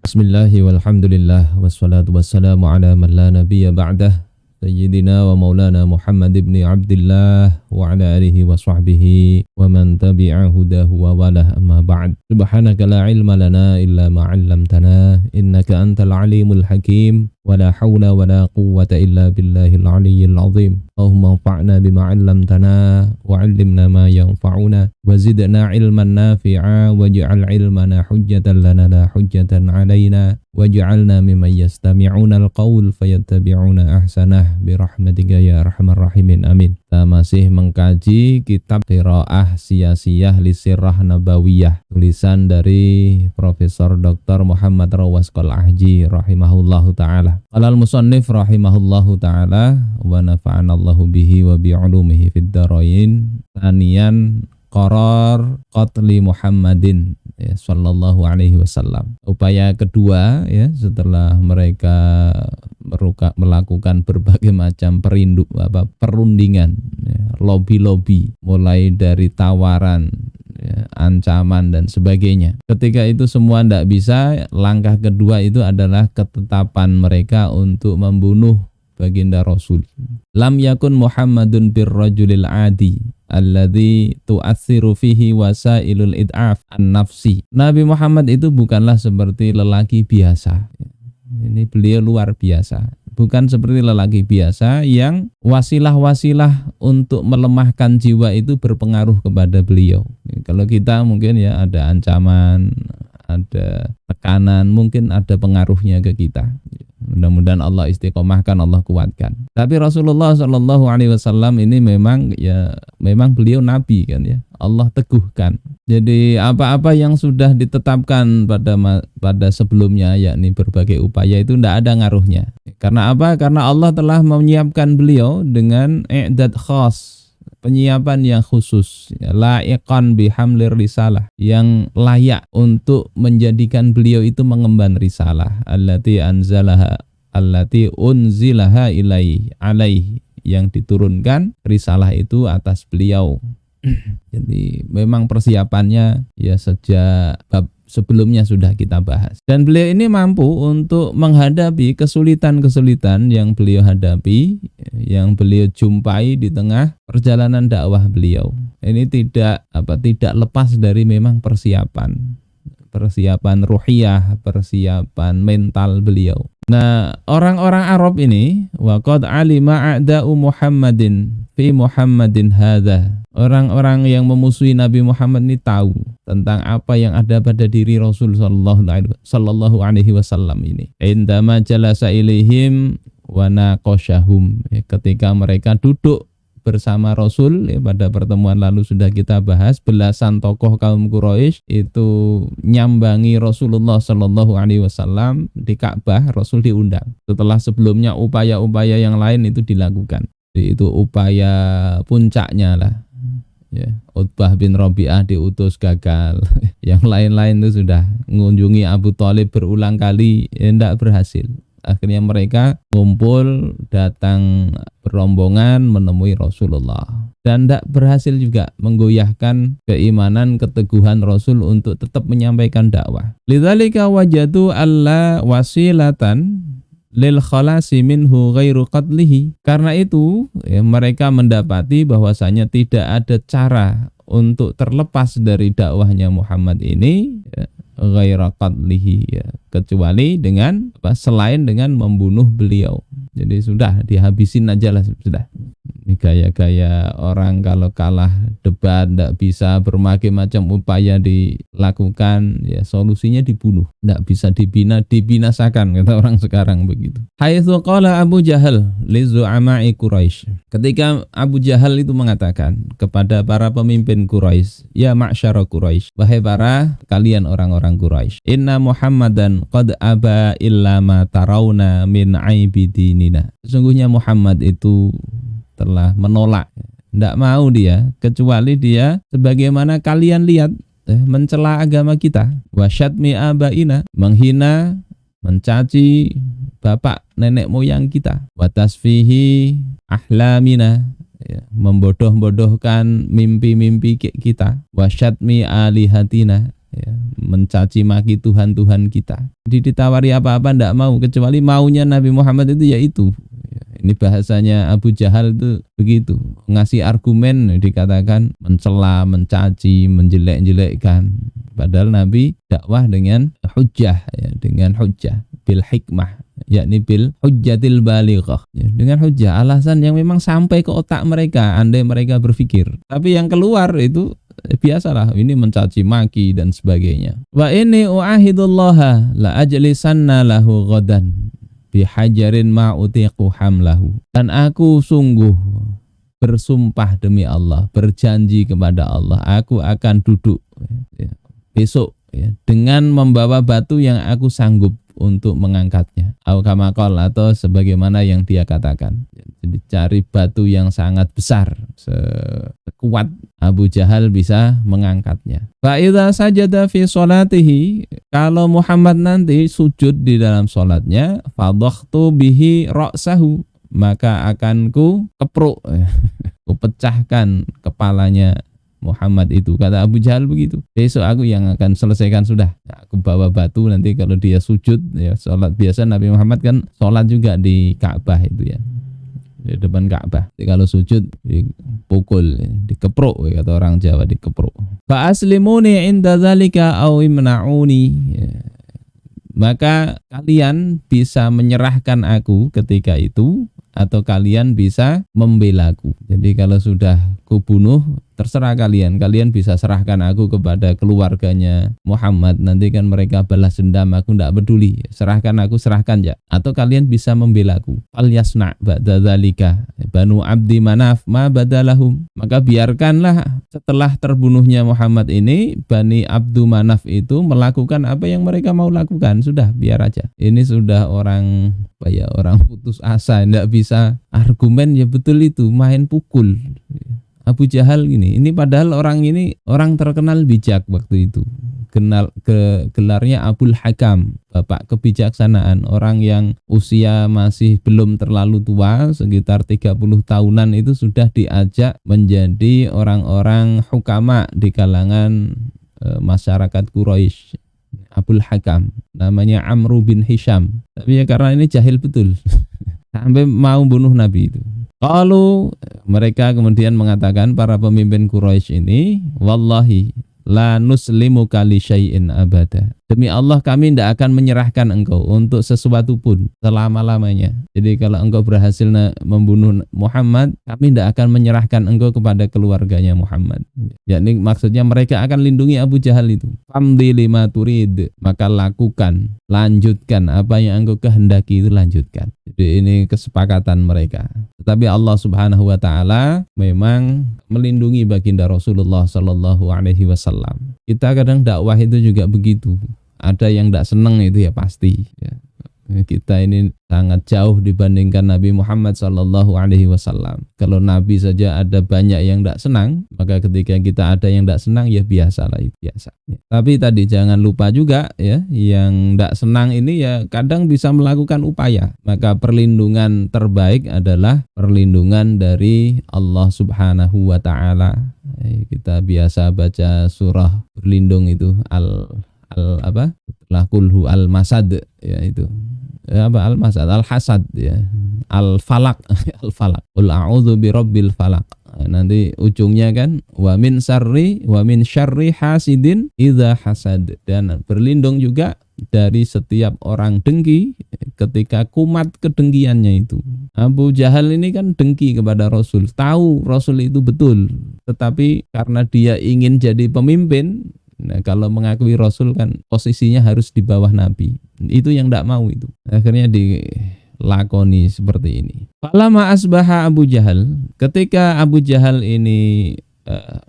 Bismillahi walhamdulillah wassalatu wassalamu ala man la nabiyya ba'dah Sayyidina wa maulana Muhammad ibn Abdillah wa ala alihi wa sahbihi wa man tabi'a hudahu wa walah amma ba'd. Subhanaka la ilma lana illa ma 'allamtana innaka antal alimul hakim wa la hawla wa la quwwata illa billahil aliyyil azim. Allahumma anfa'na bima 'allamtana wa 'allimna ma yanfa'una wa zidna ilman nafi'a waj'al ilmana hujjatan lana la hujjatan 'alaina waj'alna mimman yastami'una al-qaul fayattabi'una ahsanah birahmatika ya arhamar rahimin amin. Kita masih mengkaji kitab Qiraah Siyasiyah li Sirah Nabawiyah, tulisan dari Profesor Dr. Muhammad Rawwas Qal'ahji rahimahullahu taala. Qala al-musannif rahimahullahu taala wa nafa'anallahu bihi wa bi 'ulumihi fid dharain. Taniyan qarar qatli Muhammadin ya, sallallahu alaihi wasallam. Upaya kedua ya, setelah mereka melakukan berbagai macam perundingan ya, lobby-lobby, mulai dari tawaran ya, ancaman dan sebagainya. Ketika itu semua tidak bisa, langkah kedua itu adalah ketetapan mereka untuk membunuh baginda Rasul. Lam yakun Muhammadun birrajulil adi alladzi tu'atsiru fihi wasailul id'af an-nafsi. Nabi Muhammad itu bukanlah seperti lelaki biasa. Ini beliau luar biasa. Bukan seperti lelaki biasa yang wasilah-wasilah untuk melemahkan jiwa itu berpengaruh kepada beliau. Kalau kita mungkin ya ada ancaman, ada tekanan, mungkin ada pengaruhnya ke kita. Mudah-mudahan Allah istiqomahkan, Allah kuatkan. Tapi Rasulullah Shallallahu Alaihi Wasallam ini memang beliau nabi kan ya, Allah teguhkan. Jadi apa-apa yang sudah ditetapkan pada sebelumnya, yakni berbagai upaya, itu tidak ada ngaruhnya. Karena apa? Karena Allah telah menyiapkan beliau dengan i'dad khas, penyiapan yang khusus, la'iqan bihamlir risalah, yang layak untuk menjadikan beliau itu mengemban risalah, allati unzilaha alaihi, yang diturunkan risalah itu atas beliau. Jadi memang persiapannya ya sejak bab sebelumnya sudah kita bahas. Dan beliau ini mampu untuk menghadapi kesulitan-kesulitan yang beliau hadapi, yang beliau jumpai di tengah perjalanan dakwah beliau. Ini tidak lepas dari memang persiapan ruhiyah, persiapan mental beliau. Nah, orang-orang Arab ini waqad alima a'da'u Muhammadin fi Muhammadin hadza. Orang-orang yang memusuhi Nabi Muhammad ini tahu tentang apa yang ada pada diri Rasul sallallahu alaihi wasallam ini. Indama jalasa ilaihim wa naqashahum. Ketika mereka duduk bersama Rasul ya, pada pertemuan lalu sudah kita bahas, belasan tokoh kaum Quraisy itu nyambangi Rasulullah Shallallahu Alaihi Wasallam di Ka'bah. Rasul diundang setelah sebelumnya upaya-upaya yang lain itu dilakukan. Jadi itu upaya puncaknya lah ya. Utbah bin Rabi'ah diutus gagal. Yang lain-lain itu sudah mengunjungi Abu Thalib berulang kali, tidak berhasil. Akhirnya mereka ngumpul, datang berombongan menemui Rasulullah, dan tidak berhasil juga menggoyahkan keimanan, keteguhan Rasul untuk tetap menyampaikan dakwah. Lidzalika wajadu alla wasilatan lil khalasi minhu ghairu qatlihi. Karena itu ya, mereka mendapati bahwasanya tidak ada cara untuk terlepas dari dakwahnya Muhammad ini ya, ghaira qatlihi ya, kecuali dengan selain dengan membunuh beliau. Jadi sudah dihabisin aja lah sudah. Ini gaya-gaya orang kalau kalah debat tidak bisa, berbagai macam upaya dilakukan ya, solusinya dibunuh. Tidak bisa dibinasakan, kata orang sekarang begitu. Haitsu qala Abu Jahal li zu'ama'i Quraisy. Ketika Abu Jahal itu mengatakan kepada para pemimpin Quraisy, ya ma'syara Quraisy, wahai para kalian orang-orang Quraisy, inna Muhammadan qad aba illa ma tarawna min aibi dinina. Sesungguhnya Muhammad itu telah menolak, tidak mau dia, kecuali dia sebagaimana kalian lihat mencela agama kita, wasyatmi abaina, menghina, mencaci bapak nenek moyang kita, watasfihi ahlamina, ya, membodoh-bodohkan mimpi-mimpi kita, wasyatmi alihatina, ya, mencaci maki Tuhan-Tuhan kita. Jadi ditawari apa-apa ndak mau, kecuali maunya Nabi Muhammad itu yaitu. Ini bahasanya Abu Jahal itu begitu, ngasih argumen dikatakan mencela, mencaci, menjelek-jelekkan. Padahal Nabi dakwah dengan hujjah, ya, dengan hujjah bil hikmah, yakni bil hujjatil balighah, ya, dengan hujjah, alasan yang memang sampai ke otak mereka, andai mereka berpikir. Tapi yang keluar itu biasalah, ini mencaci maki dan sebagainya. Wa inni uahidullaha la ajlisanna lahu ghadan bihajarin ma'utiqu hamlahu. Dan aku sungguh bersumpah demi Allah, berjanji kepada Allah, aku akan duduk besok dengan membawa batu yang aku sanggup untuk mengangkatnya. Atau sebagaimana yang dia katakan. Jadi cari batu yang sangat besar, sekuat Abu Jahal bisa mengangkatnya. Fa idza sajada fi sholatihi, kalau Muhammad nanti sujud di dalam salatnya, fadakhtu bihi ra'sahu, maka akan ku kepruk, ku pecahkan kepalanya Muhammad itu. Kata Abu Jahal begitu. Besok aku yang akan selesaikan sudah. Aku bawa batu, nanti kalau dia sujud, ya sholat biasa Nabi Muhammad kan sholat juga di Ka'bah itu ya, di depan Ka'bah. Jadi kalau sujud dipukul, dikepruk, kata orang Jawa, dikepruk. Fa aslimuni inda dzalika aw imna'uni, ya. Maka kalian bisa menyerahkan aku ketika itu, atau kalian bisa membelaku. Jadi kalau sudah kubunuh, terserah kalian. Kalian bisa serahkan aku kepada keluarganya Muhammad. Nanti kan mereka balas dendam, aku tidak peduli. Serahkan aku, serahkan ya. Atau kalian bisa membelaku. Fal yasna' ba'da dzalika Banu Abdi Manaf ma badalahum. Maka biarkanlah setelah terbunuhnya Muhammad ini, Bani Abdu Manaf itu melakukan apa yang mereka mau lakukan. Sudah, biar aja. Ini sudah orang putus asa, tidak bisa argumen, ya betul itu, main pukul. Abu Jahal ini padahal orang ini orang terkenal bijak waktu itu. Gelarnya Abul Hakam, bapak kebijaksanaan, orang yang usia masih belum terlalu tua, sekitar 30 tahunan itu sudah diajak menjadi orang-orang hukama di kalangan masyarakat Quraisy. Abul Hakam, namanya Amru bin Hisham. Tapi ya karena ini jahil betul, sampai mau bunuh Nabi itu. Kalau mereka kemudian mengatakan, para pemimpin Quraisy ini, wallahi la nuslimu kali syai'in abada. Demi Allah kami tidak akan menyerahkan engkau untuk sesuatu pun selama-lamanya. Jadi kalau engkau berhasil membunuh Muhammad, kami tidak akan menyerahkan engkau kepada keluarganya Muhammad. Yakni maksudnya mereka akan lindungi Abu Jahal itu. Famdi lima turid, maka lakukan, lanjutkan apa yang engkau kehendaki itu, lanjutkan. Jadi ini kesepakatan mereka. Tetapi Allah Subhanahu wa taala memang melindungi baginda Rasulullah sallallahu alaihi wasallam. Kita kadang dakwah itu juga begitu. Ada yang tidak senang itu ya pasti. Ya. Kita ini sangat jauh dibandingkan Nabi Muhammad sallallahu alaihi wasallam. Kalau Nabi saja ada banyak yang tidak senang, maka ketika kita ada yang tidak senang, ya biasalah, itu biasa. Ya. Tapi tadi jangan lupa juga ya, yang tidak senang ini ya kadang bisa melakukan upaya. Maka perlindungan terbaik adalah perlindungan dari Allah Subhanahu wa taala. Kita biasa baca surah berlindung itu kulhu al-masad, ya itu. Al-masad, al-hasad, ya. Al-falak, al-falak. Qul a'udzu birabbil falak. Nanti ujungnya kan wa min syarri hasidin idza hasad. Dan berlindung juga dari setiap orang dengki ketika kumat kedengkiannya itu. Abu Jahal ini kan dengki kepada Rasul, tahu Rasul itu betul, tetapi karena dia ingin jadi pemimpin. Nah, kalau mengakui Rasul kan posisinya harus di bawah Nabi. Itu yang tidak mau itu. Akhirnya dilakoni seperti ini. Falamma asbaha Abu Jahal, ketika Abu Jahal ini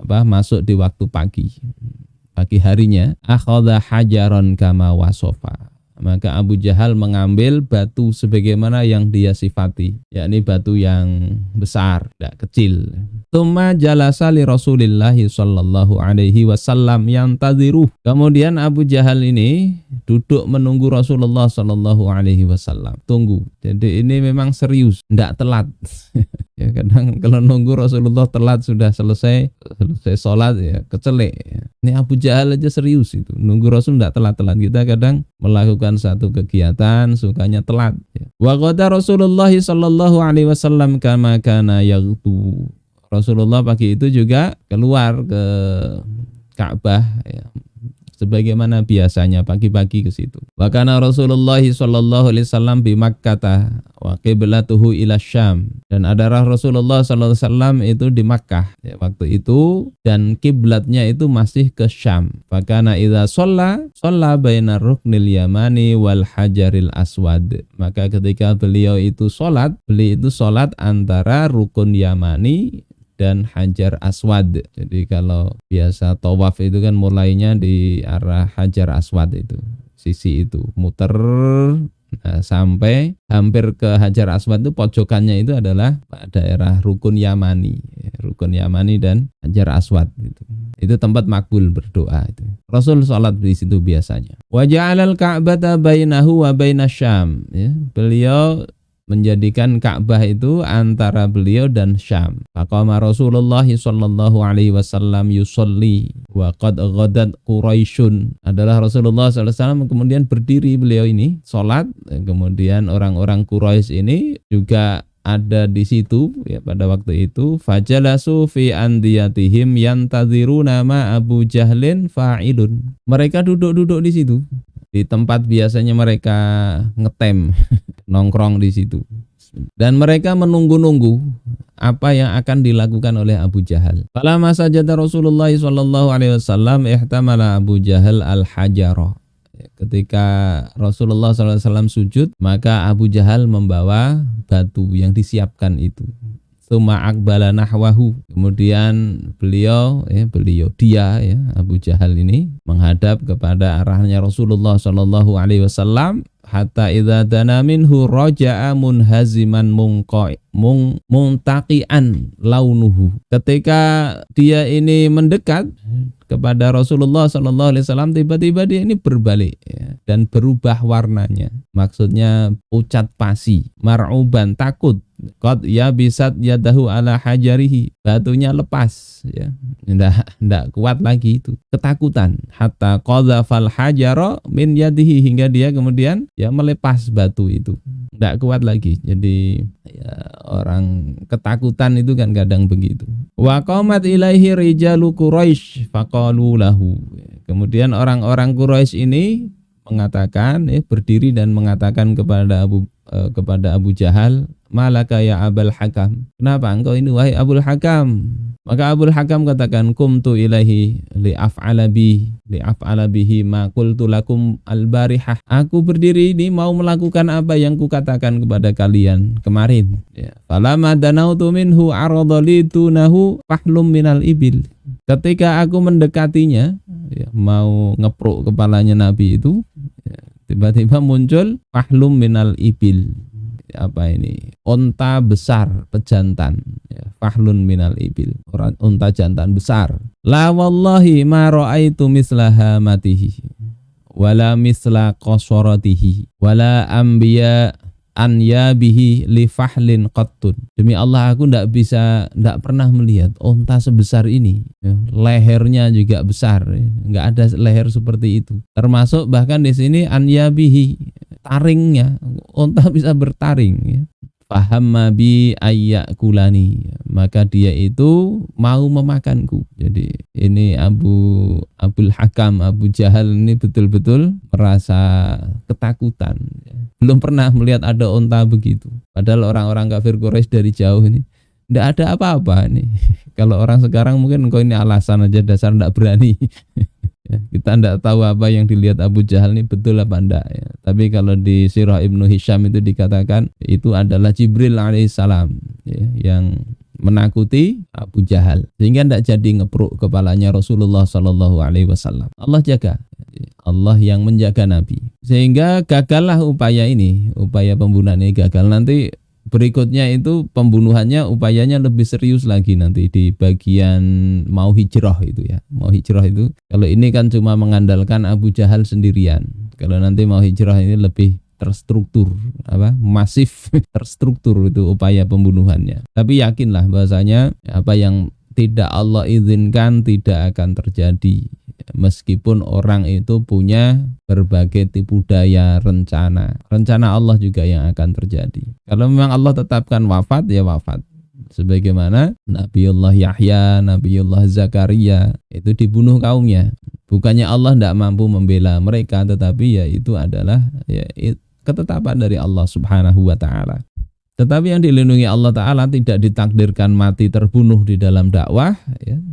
masuk di waktu pagi harinya, akhadha hajaron kama wasofa. Maka Abu Jahal mengambil batu sebagaimana yang dia sifati, yakni batu yang besar, tidak kecil. Tsumma jalasa li Rasulillah sallallahu alaihi wasallam yantadhiruh. Kemudian Abu Jahal ini duduk menunggu Rasulullah sallallahu alaihi wasallam. Tunggu. Jadi ini memang serius, tidak telat. Ya, kadang kalau nunggu Rasulullah telat sudah selesai sholat ya kecelek. Ini Abu Jahal aja serius itu. Nunggu Rasul tidak telat-telat. Kita kadang melakukan satu kegiatan sukanya telat. Wa qada Rasulullah sallallahu alaihi wasallam kama kana yaghdu. Rasulullah pagi itu juga keluar ke Ka'bah ya, sebagaimana biasanya pagi-pagi ke situ. Wa kana Rasulullah sallallahu alaihi wasallam bi Makkah wa qiblatuhu ila Syam. Dan adalah Rasulullah sallallahu alaihi wasallam itu di Makkah ya, waktu itu, dan kiblatnya itu masih ke Syam. Fa kana idza shalla baina ruknil yamani wal hajaril aswad. Maka ketika beliau itu salat antara rukun Yamani dan Hajar Aswad. Jadi kalau biasa tawaf itu kan mulainya di arah Hajar Aswad itu, sisi itu muter sampai hampir ke Hajar Aswad itu pojokannya itu adalah daerah Rukun Yamani dan Hajar Aswad itu. Itu tempat makbul berdoa itu. Rasul salat di situ biasanya. Wa ja'alal Ka'bata bainahu wa bainasyam. Ya, beliau menjadikan Ka'bah itu antara beliau dan Syam. Faqama Rasulullah sallallahu alaihi wasallam yusolli wa qad ghadat Quraisyun. Adalah Rasulullah sallallahu alaihi wasallam kemudian berdiri beliau ini salat, kemudian orang-orang Quraisy ini juga ada di situ ya pada waktu itu. Fajalasu fi andiyatihim yantadhiruna ma Abu Jahlin fa'ilun. Mereka duduk-duduk di situ. Di tempat biasanya mereka ngetem, nongkrong di situ. Dan mereka menunggu-nunggu apa yang akan dilakukan oleh Abu Jahal. Falamma sajada Rasulullah sallallahu alaihi wasallam ihtamala Abu Jahal al-hajara. Ketika Rasulullah sallallahu alaihi wasallam sujud, maka Abu Jahal membawa batu yang disiapkan itu. Tsumma aqbala nahwahu. Kemudian dia Abu Jahal ini menghadap kepada arahnya Rasulullah sallallahu alaihi wasallam hatta idza dana minhu raja'a munhaziman muntaqian launuhu. Ketika dia ini mendekat kepada Rasulullah sallallahu alaihi wasallam, tiba-tiba dia ini berbalik ya, dan berubah warnanya. Maksudnya pucat pasi, mar'uban, takut. Qad ya bisat yadahu ala hajarihi. Batunya lepas ya. Enggak kuat lagi itu. Ketakutan. Hatta qadzafal hajara min yadihi, hingga dia kemudian ya melepas batu itu. Enggak kuat lagi. Jadi ya, orang ketakutan itu kan kadang begitu. Wa qamat ilaihi rijalu Quraisy faqalu lahu. Kemudian orang-orang Quraisy ini mengatakan berdiri dan mengatakan kepada Abu Jahal, malaka ya Abul Hakam, kenapa engkau ini wahai Abul Hakam? Maka Abul Hakam katakan, kumtu ilahi li'af'ala bihi ma qultu lakum al-barihah. Aku berdiri ini mau melakukan apa yang kukatakan kepada kalian kemarin ya. Falamma danautu minhu aradalitunahu fahlum minal ibil. Ketika aku mendekatinya ya, mau ngepruk kepalanya Nabi itu ya, tiba-tiba muncul fahlum minal ibil. Apa ini? Unta besar pejantan ya, fahlun minal ibil, unta jantan besar. La wallahi ma ra'aitu mislaha matihi wala misla qasoratihi wala anbiya anyabihi li fahlin qattun. Demi Allah aku enggak pernah melihat unta sebesar ini ya, lehernya juga besar ya. Enggak ada leher seperti itu. Termasuk bahkan di sini anyabihi, taringnya, unta bisa bertaring ya. Fahamma bi ayyakulani, maka dia itu mau memakanku. Jadi ini Abul Hakam, Abu Jahal ini betul-betul merasa ketakutan. Belum pernah melihat ada unta begitu. Padahal orang-orang kafir Quraisy dari jauh ini enggak ada apa-apa nih. Kalau orang sekarang mungkin engkau ini alasan aja, dasar enggak berani. Ya, kita tidak tahu apa yang dilihat Abu Jahal ini betul apa enggak ya. Tapi kalau di Sirah Ibnu Hisham itu dikatakan itu adalah Jibril alaihissalam ya, yang menakuti Abu Jahal sehingga tidak jadi ngepruk kepalanya Rasulullah sallallahu alaihi wasallam. Allah jaga. Allah yang menjaga Nabi Sehingga gagallah upaya ini, upaya pembunuhan ini gagal. Nanti berikutnya itu pembunuhannya upayanya lebih serius lagi nanti di bagian mau hijrah itu ya. Mau hijrah itu kalau ini kan cuma mengandalkan Abu Jahal sendirian. Kalau nanti mau hijrah ini lebih terstruktur, masif, terstruktur itu upaya pembunuhannya. Tapi yakinlah bahwasanya apa yang tidak Allah izinkan tidak akan terjadi. Meskipun orang itu punya berbagai tipu daya rencana Allah juga yang akan terjadi. Kalau memang Allah tetapkan wafat, ya wafat. Sebagaimana Nabiullah Yahya, Nabiullah Zakaria itu dibunuh kaumnya. Bukannya Allah tidak mampu membela mereka, tetapi ya itu adalah ya, ketetapan dari Allah Subhanahu wa Ta'ala. Tetapi yang dilindungi Allah Ta'ala tidak ditakdirkan mati terbunuh di dalam dakwah, ya,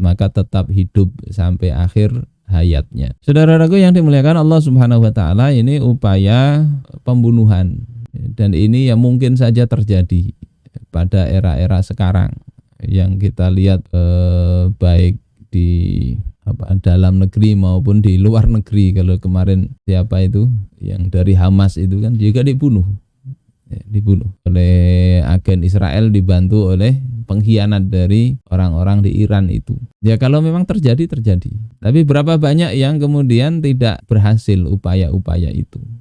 maka tetap hidup sampai akhir hayatnya. Saudara-saudaraku yang dimuliakan Allah Subhanahu wa Ta'ala, ini upaya pembunuhan dan ini yang mungkin saja terjadi pada era-era sekarang yang kita lihat baik di dalam negeri maupun di luar negeri. Kalau kemarin siapa itu yang dari Hamas itu kan juga dibunuh oleh agen Israel dibantu oleh pengkhianat dari orang-orang di Iran itu. Ya kalau memang terjadi. Tapi berapa banyak yang kemudian tidak berhasil upaya-upaya itu.